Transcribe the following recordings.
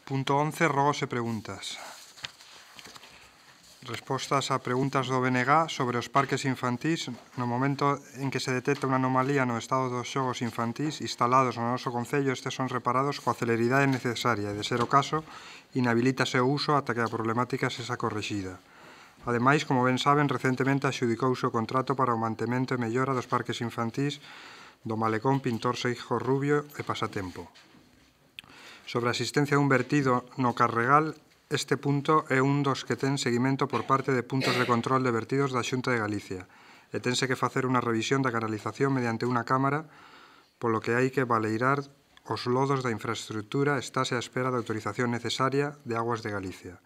Punto 11. Rogos e preguntas. Respostas a preguntas do BNG sobre os parques infantís. No momento en que se detecta unha anomalía no estado dos xogos infantís instalados no noso concello, estes son reparados coa celeridade necesaria e, de ser o caso, inhabilítase o uso ata que a problemática sexa corrixida. Ademais, como ben saben, recentemente adxudicouse o contrato para o mantemento e mellora dos parques infantís do Malecón Pintor Seijo Rubio e Pasatempo. Sobre a existencia dun vertido no Carregal, este punto é un dos que ten seguimento por parte de puntos de control de vertidos da Xunta de Galicia e tense que facer unha revisión da canalización mediante unha cámara, polo que hai que baleirar os lodos da infraestructura. Estáse á espera da autorización necesaria de Aguas de Galicia.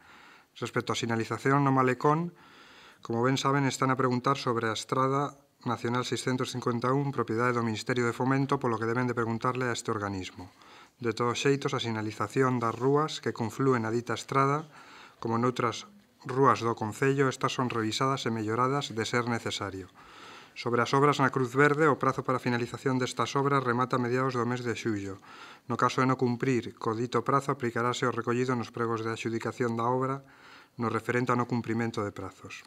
Respecto á sinalización no Malecón, como ben saben, están a preguntar sobre a Estrada Nacional 651, propiedade do Ministerio de Fomento, polo que deben de preguntarle a este organismo. De todos xeitos, a sinalización das rúas que conflúen a dita estrada, como noutras rúas do concello, estas son revisadas e melloradas de ser necesario. Sobre as obras na Cruz Verde, o prazo para a finalización destas obras remata a mediados do mes de xullo. No caso de non cumprir co dito prazo, aplicarase o recollido nos pregos de adxudicación da obra no referente ao non cumprimento de prazos.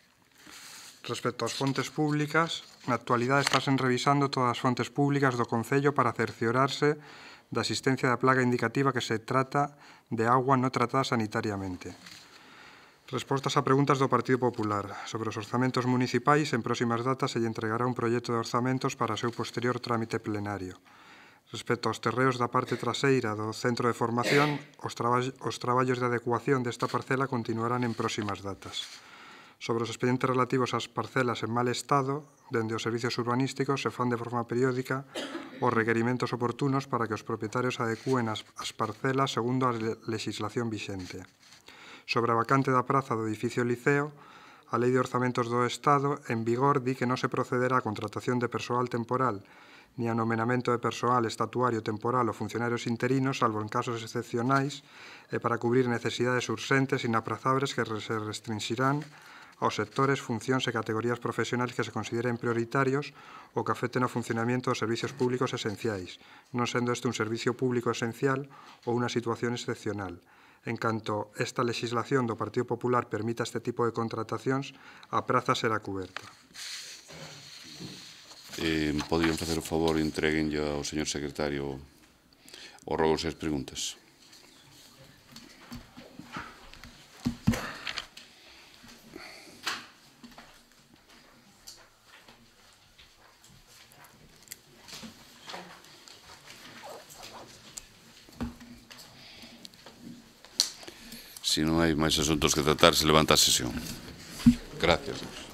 Respecto ás fontes públicas, na actualidade estásen revisando todas as fontes públicas do concello para cerciorarse da existencia da placa indicativa que se trata de agua non tratada sanitariamente. Respostas a preguntas do Partido Popular. Sobre os orzamentos municipais, en próximas datas se lle entregará un proxecto de orzamentos para o seu posterior trámite plenario. Respecto aos terreos da parte traseira do centro de formación, os traballos de adecuación desta parcela continuarán en próximas datas. Sobre os expedientes relativos ás parcelas en mal estado, dende os servicios urbanísticos se fan de forma periódica os requerimentos oportunos para que os propietarios adecúen as parcelas segundo a legislación vixente. Sobre a vacante da praza do edificio Liceo, a Lei de Orzamentos do Estado en vigor di que non se procederá a contratación de persoal temporal ni a nomenamento de persoal estatuario temporal ou funcionarios interinos, salvo en casos excepcionais e para cubrir necesidades urxentes e inaprazables que se restringirán aos sectores, funcións e categorías profesionais que se consideren prioritarios ou que afecten ao funcionamento dos servicios públicos esenciais, non sendo este un servicio público esencial ou unha situación excepcional. En canto esta legislación do Partido Popular permita este tipo de contratacións, a praza será cuberta. Podían facer o favor e entreguenlle ao señor secretario os rogos e as preguntas. Se non hai máis asuntos que tratar, se levanta a sesión. Gracias.